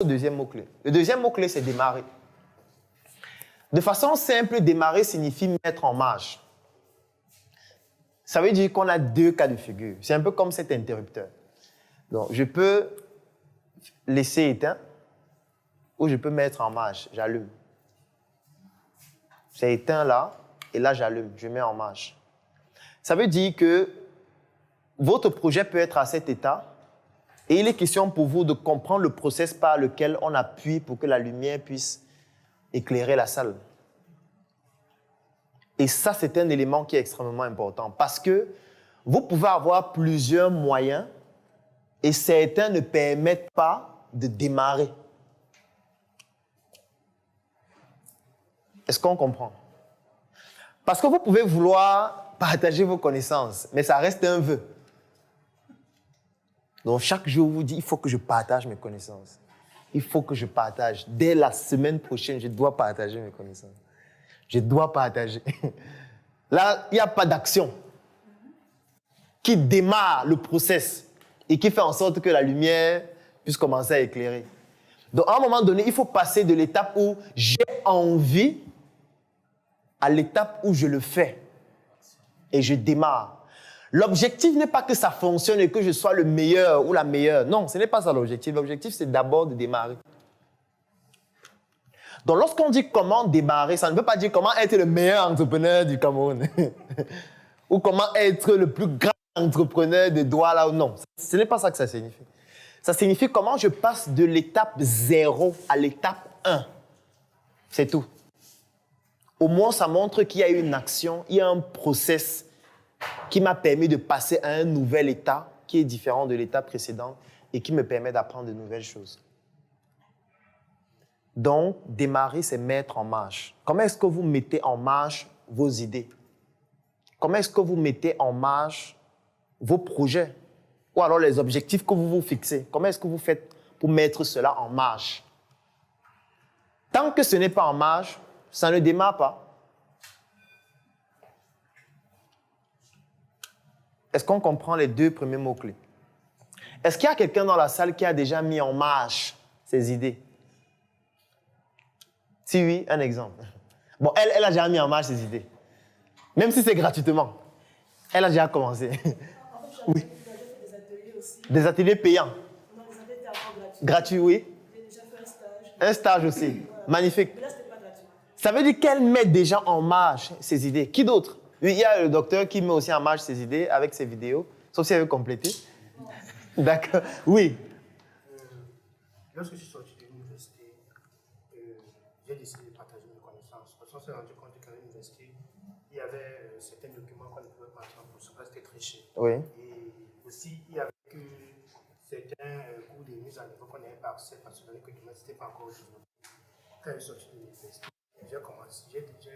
au deuxième mot-clé. Le deuxième mot-clé, c'est démarrer. De façon simple, démarrer signifie mettre en marche. Ça veut dire qu'on a deux cas de figure. C'est un peu comme cet interrupteur. Donc, je peux laisser éteint ou je peux mettre en marche. J'allume. C'est éteint là, et là, j'allume. Je mets en marche. Ça veut dire que votre projet peut être à cet état et il est question pour vous de comprendre le process par lequel on appuie pour que la lumière puisse éclairer la salle. Et ça, c'est un élément qui est extrêmement important parce que vous pouvez avoir plusieurs moyens et certains ne permettent pas de démarrer. Est-ce qu'on comprend? Parce que vous pouvez vouloir partager vos connaissances, mais ça reste un vœu. Donc, chaque jour, vous dites, il faut que je partage mes connaissances. Il faut que je partage. Dès la semaine prochaine, je dois partager mes connaissances. Je dois partager. Là, il n'y a pas d'action qui démarre le process et qui fait en sorte que la lumière puisse commencer à éclairer. Donc, à un moment donné, il faut passer de l'étape où j'ai envie à l'étape où je le fais et je démarre. L'objectif n'est pas que ça fonctionne et que je sois le meilleur ou la meilleure. Non, ce n'est pas ça l'objectif. L'objectif, c'est d'abord de démarrer. Donc, lorsqu'on dit comment démarrer, ça ne veut pas dire comment être le meilleur entrepreneur du Cameroun ou comment être le plus grand entrepreneur de Douala. Non, ce n'est pas ça que ça signifie. Ça signifie comment je passe de l'étape 0 à l'étape 1. C'est tout. Au moins, ça montre qu'il y a une action, il y a un process qui m'a permis de passer à un nouvel état qui est différent de l'état précédent et qui me permet d'apprendre de nouvelles choses. Donc, démarrer, c'est mettre en marche. Comment est-ce que vous mettez en marche vos idées? Comment est-ce que vous mettez en marche vos projets? Ou alors les objectifs que vous vous fixez? Comment est-ce que vous faites pour mettre cela en marche? Tant que ce n'est pas en marche, ça ne démarre pas. Est-ce qu'on comprend les deux premiers mots-clés? Est-ce qu'il y a quelqu'un dans la salle qui a déjà mis en marche ses idées? Si oui, un exemple. Bon, elle a déjà mis en marche ses idées. Même si c'est gratuitement. Elle a déjà commencé. Oui. Des ateliers aussi. Des ateliers payants. Non, les ateliers étaient encore gratuits. Gratuits, oui. J'ai déjà fait un stage. Un stage aussi. Voilà. Magnifique. Mais là, c'était pas gratuit. Ça veut dire qu'elle met déjà en marche ses idées. Qui d'autre? Oui, il y a le docteur qui met aussi en marche ses idées avec ses vidéos. Sauf si elle veut compléter. D'accord. Oui. Lorsque je suis sorti de l'université, j'ai décidé de partager mes connaissances. Parce qu'on s'est rendu compte qu'à l'université, il y avait certains documents qu'on ne pouvait pas prendre pour cela, c'était très cher. Oui. Et aussi, il y avait que certains cours de mise en œuvre qu'on n'avait pas accès parce que l'université n'était pas encore développé. Quand je suis sorti de l'université, j'ai commencé, j'ai déjà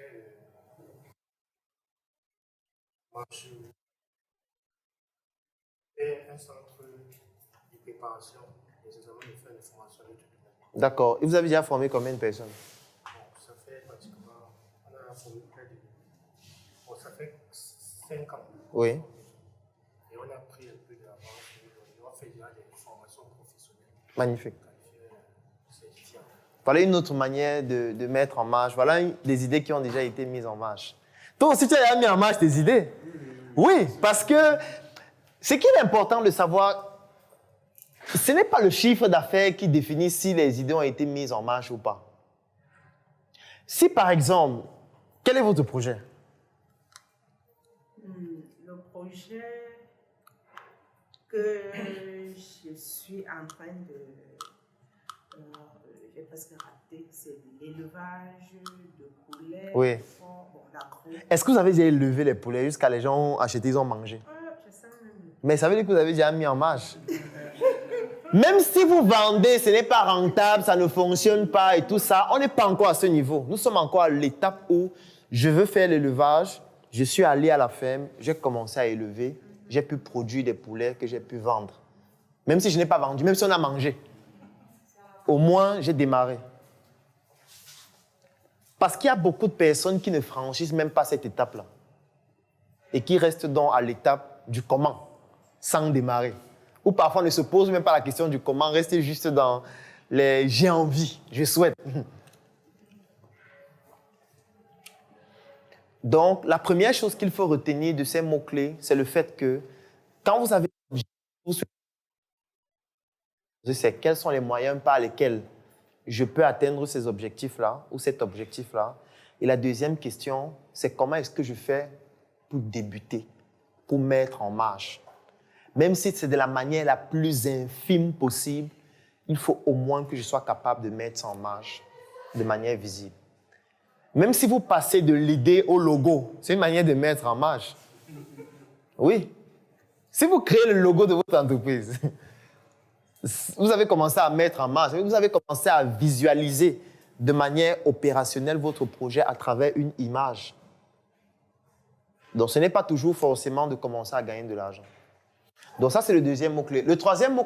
fait un centre de préparation des examens de fin de formation de tout le monde. D'accord. Et vous avez déjà formé combien de personnes? Bon, ça fait pratiquement, on a formé près de, bon, ça fait 5 ans. Oui. Et on a pris un peu d'avance, on a fait déjà des formations professionnelles. Magnifique. Voilà une autre manière de mettre en marche. Voilà des idées qui ont déjà été mises en marche. Toi aussi, tu as déjà mis en marche tes idées? Oui, parce que ce qui est important de savoir, ce n'est pas le chiffre d'affaires qui définit si les idées ont été mises en marche ou pas. Si par exemple, quel est votre projet? Le projet que je suis en train de... j'ai presque raté, c'est l'élevage de poulets. Oui. Est-ce que vous avez déjà élevé les poulets jusqu'à les gens ont acheté, ils ont mangé? Je sais même. Mais ça veut dire que vous avez déjà mis en marche. Même si vous vendez, ce n'est pas rentable, ça ne fonctionne pas et tout ça, on n'est pas encore à ce niveau. Nous sommes encore à l'étape où je veux faire l'élevage, je suis allé à la ferme, j'ai commencé à élever, j'ai pu produire des poulets que j'ai pu vendre. Même si je n'ai pas vendu, même si on a mangé. Au moins, j'ai démarré. Parce qu'il y a beaucoup de personnes qui ne franchissent même pas cette étape-là. Et qui restent donc à l'étape du comment, sans démarrer. Ou parfois ne se posent même pas la question du comment, rester juste dans les j'ai envie, je souhaite. Donc, la première chose qu'il faut retenir de ces mots-clés, c'est le fait que quand vous avez un objectif, vous souhaitez, c'est quels sont les moyens par lesquels je peux atteindre ces objectifs-là ou cet objectif-là. Et la deuxième question, c'est comment est-ce que je fais pour débuter, pour mettre en marche. Même si c'est de la manière la plus infime possible, il faut au moins que je sois capable de mettre ça en marche de manière visible. Même si vous passez de l'idée au logo, c'est une manière de mettre en marche. Oui. Si vous créez le logo de votre entreprise, vous avez commencé à mettre en marche, vous avez commencé à visualiser de manière opérationnelle votre projet à travers une image. Donc, ce n'est pas toujours forcément de commencer à gagner de l'argent. Donc, ça, c'est le deuxième mot-clé. Le troisième mot